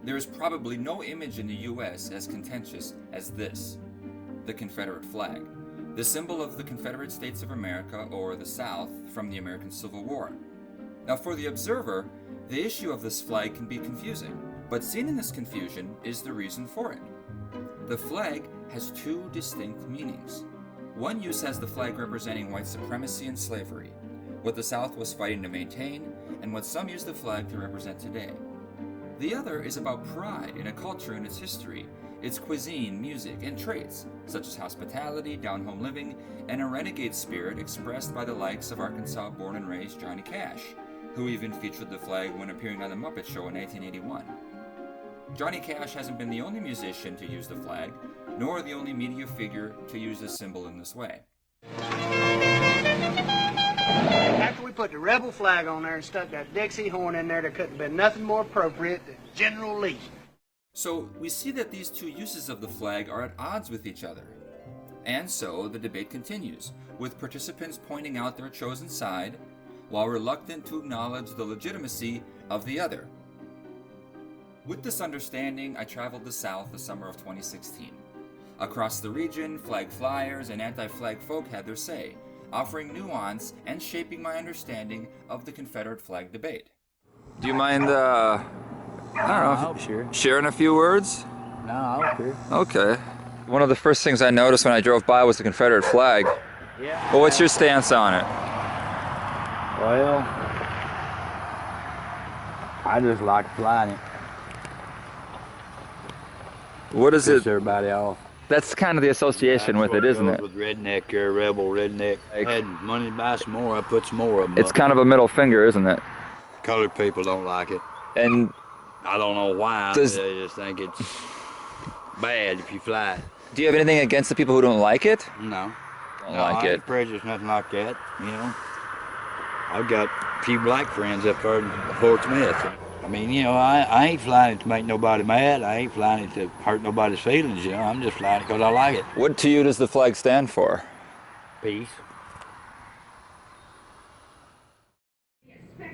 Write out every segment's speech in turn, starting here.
There is probably no image in the U.S. as contentious as this, the Confederate flag, the symbol of the Confederate States of America, or the South, from the American Civil War. Now, for the observer, the issue of this flag can be confusing, but seen in this confusion is the reason for it. The flag has two distinct meanings. One use has the flag representing white supremacy and slavery, what the South was fighting to maintain, and what some use the flag to represent today. The other is about pride in a culture and its history, its cuisine, music, and traits, such as hospitality, down-home living, and a renegade spirit expressed by the likes of Arkansas born and raised Johnny Cash, who even featured the flag when appearing on The Muppet Show in 1981. Johnny Cash hasn't been the only musician to use the flag, nor the only media figure to use this symbol in this way. After we put the rebel flag on there and stuck that Dixie horn in there, there couldn't have been nothing more appropriate than General Lee. So we see that these two uses of the flag are at odds with each other. And so the debate continues, with participants pointing out their chosen side, while reluctant to acknowledge the legitimacy of the other. With this understanding, I traveled the South the summer of 2016. Across the region, flag flyers and anti-flag folk had their say, offering nuance and shaping my understanding of the Confederate flag debate. Do you mind, I don't know, Sure. sharing a few words? No, I don't care. Okay. One of the first things I noticed when I drove by was the Confederate flag. Yeah. Well, what's your stance on it? Well, I just like flying it. What is Piss it? everybody off. That's kind of the association with it, isn't it? With redneck here, rebel redneck. I had money to buy some more, I put some more of them It's up. kind of a middle finger, isn't it? Colored people don't like it. And I don't know why, Does- but they just think it's bad if you fly it. do you have anything against the people who don't like it? No. Don't No, like I it. ain't prejudiced, nothing like that, you know. I've got a few black friends up there in Fort Smith. I mean, you know, I ain't flying it to make nobody mad. I ain't flying it to hurt nobody's feelings, you know. I'm just flying it because I like it. What to you does the flag stand for? Peace.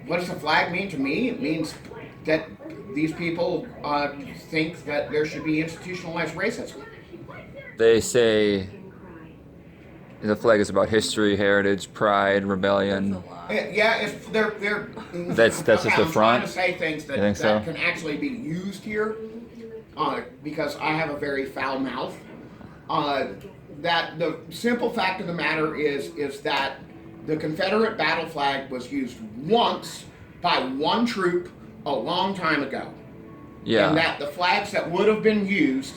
What does the flag mean to me? It means that these people think that there should be institutionalized racism. They say the flag is about history, heritage, pride, rebellion. Yeah, it's they're. That's just the I'm front? trying to say things that, You think that so? can actually be used here, because I have a very foul mouth. That the simple fact of the matter is that the Confederate battle flag was used once by one troop a long time ago. Yeah. And that the flags that would have been used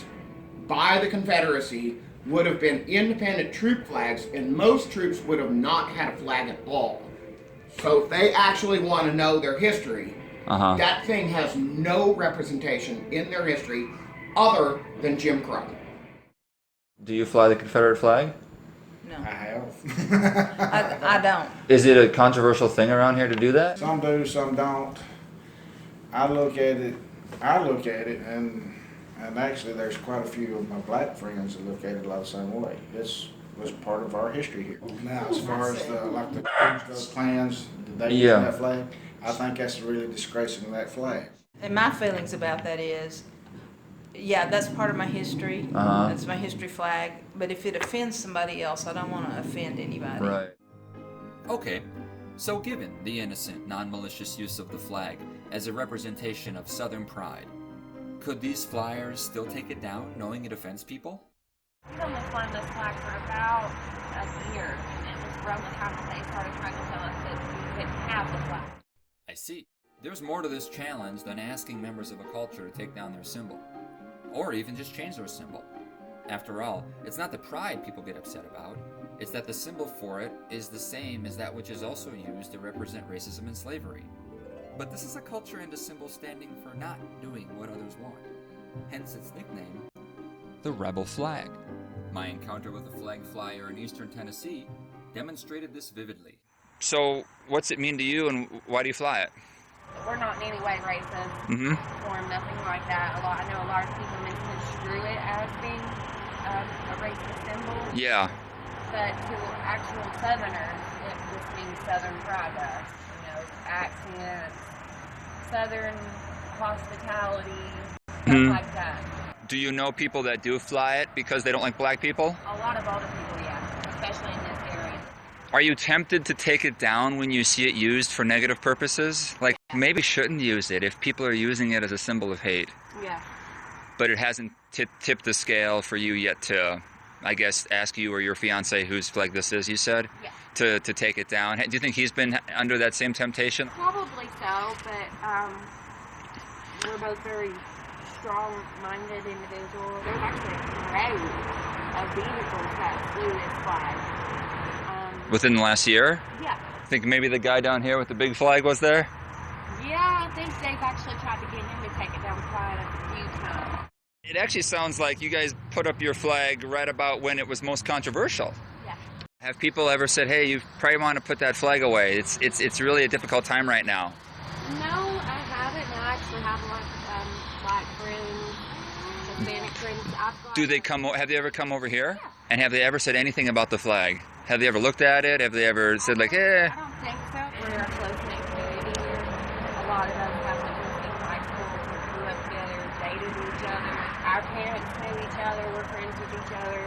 by the Confederacy would have been independent troop flags, and most troops would have not had a flag at all. So if they actually want to know their history, that thing has no representation in their history other than Jim Crow. Do you fly the Confederate flag? No, I have. I don't. Is it a controversial thing around here to do that? Some do, some don't. I look at it, and actually there's quite a few of my black friends that look at it a lot the same way. This was part of our history here. Now, as far as the plans, did they use that flag? I think that's really disgracing that flag. And my feelings about that is, yeah, that's part of my history. That's my history flag. But if it offends somebody else, I don't want to offend anybody. Right. Okay, so given the innocent, non-malicious use of the flag as a representation of Southern pride, could these flyers still take it down knowing it offends people? We've only flown this flag for about a year, and it was around the time that they started trying to tell us that we couldn't have the flag. I see. There's more to this challenge than asking members of a culture to take down their symbol, or even just change their symbol. After all, it's not the pride people get upset about, it's that the symbol for it is the same as that which is also used to represent racism and slavery. But this is a culture and a symbol standing for not doing what others want, hence its nickname, the Rebel Flag. My encounter with a flag flyer in eastern Tennessee demonstrated this vividly. So, what's it mean to you, and why do you fly it? We're not in any way racist, or nothing like that. I know a lot of people misconstrue it as being a racist symbol. Yeah. But to actual Southerners, it just means Southern pride to us. You know, accents, Southern hospitality, stuff like that. Do you know people that do fly it because they don't like black people? A lot of older people, yeah, especially in this area. Are you tempted to take it down when you see it used for negative purposes? Like, maybe shouldn't use it if people are using it as a symbol of hate. Yeah. But it hasn't tipped the scale for you yet to, I guess, ask you or your fiance, whose flag this is, you said? Yeah. To take it down. Do you think he's been under that same temptation? Probably so, but we're both very strong-minded individuals. There's actually a parade of vehicles that flew this flag. Within the last year? Yeah. Think maybe the guy down here with the big flag was there? Yeah, I think they've actually tried to get him to take it down quite a few times. It actually sounds like you guys put up your flag right about when it was most controversial. Yeah. Have people ever said, hey, you probably want to put that flag away? It's really a difficult time right now. No, I haven't. I actually have a lot of black friends, Hispanic friends. Do they come? Have they ever come over here? Yeah. And have they ever said anything about the flag? Have they ever looked at it? Have they ever said like, I don't think so. We're a close-knit community here. A lot of us have went to the same high school, grew up together, dated each other. Our parents knew each other. We're friends with each other.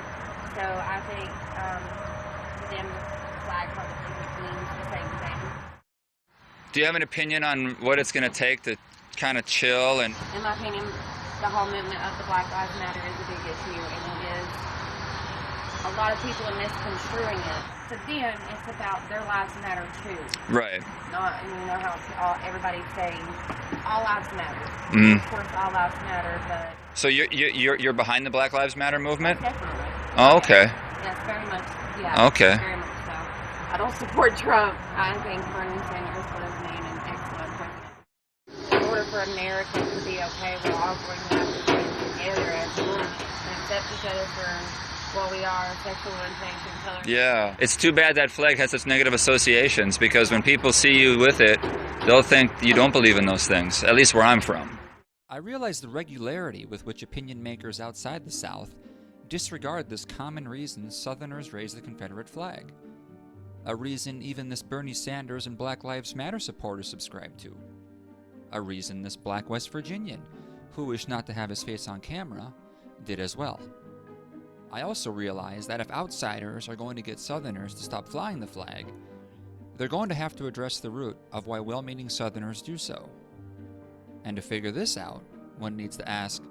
So I think for them, the flag probably means the same thing. do you have an opinion on what it's going to take to kind of chill? And In my opinion, the whole movement of the Black Lives Matter is a big issue, and it is a lot of people are misconstruing it. To them, it's about their lives matter too. right. Not, you know how everybody's saying all lives matter. Mhm. Of course, all lives matter, but So you're behind the Black Lives Matter movement? definitely. Oh, okay. Yes, very much. Yeah. Okay. Very much so. I don't support Trump. I think Bernie Sanders was an excellent president. In order for America to be okay, we're all going to have to stand together as one and accept each other for what we are, sexual orientation, color. Yeah. It's too bad that flag has such negative associations, because when people see you with it, they'll think you don't believe in those things, at least where I'm from. I realize the regularity with which opinion makers outside the South disregard this common reason Southerners raise the Confederate flag. A reason even this Bernie Sanders and Black Lives Matter supporter subscribe to. A reason this black West Virginian, who wished not to have his face on camera, did as well. I also realize that if outsiders are going to get Southerners to stop flying the flag, they're going to have to address the root of why well-meaning Southerners do so. And to figure this out, one needs to ask,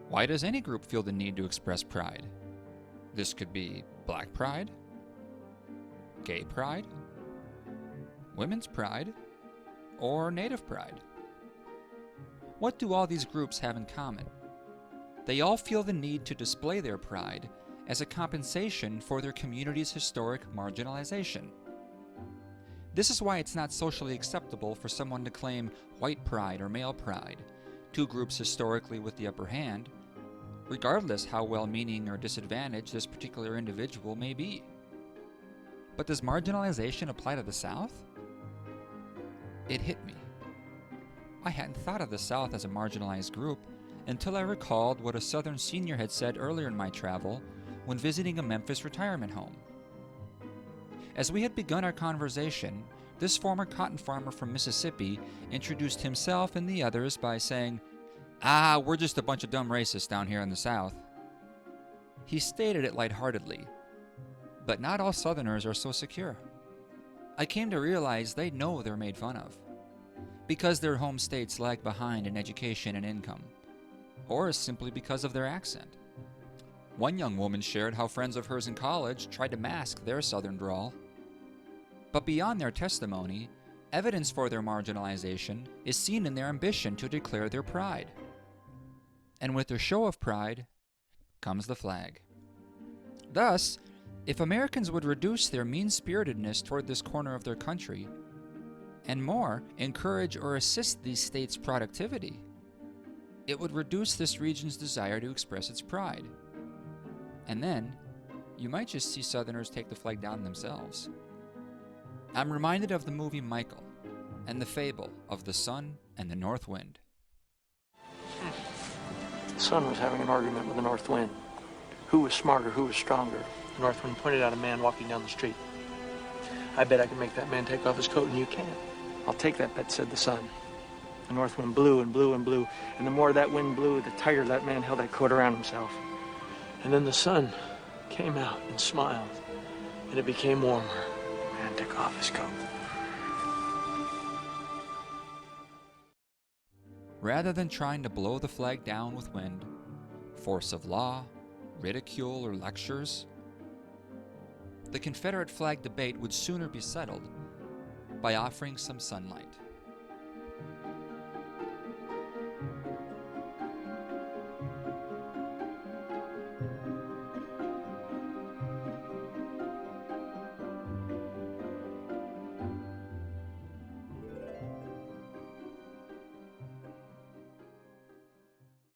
why does any group feel the need to express pride? This could be black pride, gay pride, women's pride, or native pride. What do all these groups have in common? They all feel the need to display their pride as a compensation for their community's historic marginalization. This is why it's not socially acceptable for someone to claim white pride or male pride, two groups historically with the upper hand, regardless how well-meaning or disadvantaged this particular individual may be. But does marginalization apply to the South? It hit me. I hadn't thought of the South as a marginalized group until I recalled what a Southern senior had said earlier in my travel when visiting a Memphis retirement home. As we had begun our conversation, this former cotton farmer from Mississippi introduced himself and the others by saying, we're just a bunch of dumb racists down here in the South." He stated it lightheartedly, but not all Southerners are so secure. I came to realize they know they're made fun of, because their home states lag behind in education and income, or simply because of their accent. One young woman shared how friends of hers in college tried to mask their Southern drawl. But beyond their testimony, evidence for their marginalization is seen in their ambition to declare their pride. And with their show of pride comes the flag. Thus, if Americans would reduce their mean-spiritedness toward this corner of their country, and more, encourage or assist these states' productivity, it would reduce this region's desire to express its pride. And then, you might just see Southerners take the flag down themselves. I'm reminded of the movie Michael, and the fable of the sun and the north wind. The sun was having an argument with the north wind. Who was smarter, who was stronger? The north wind pointed out a man walking down the street. "I bet I can make that man take off his coat, and you can't." "I'll take that bet," said the sun. The north wind blew and blew and blew, and the more that wind blew, the tighter that man held that coat around himself. And then the sun came out and smiled, and it became warmer. Man took off his coat. Rather than trying to blow the flag down with wind, force of law, ridicule, or lectures, the Confederate flag debate would sooner be settled by offering some sunlight.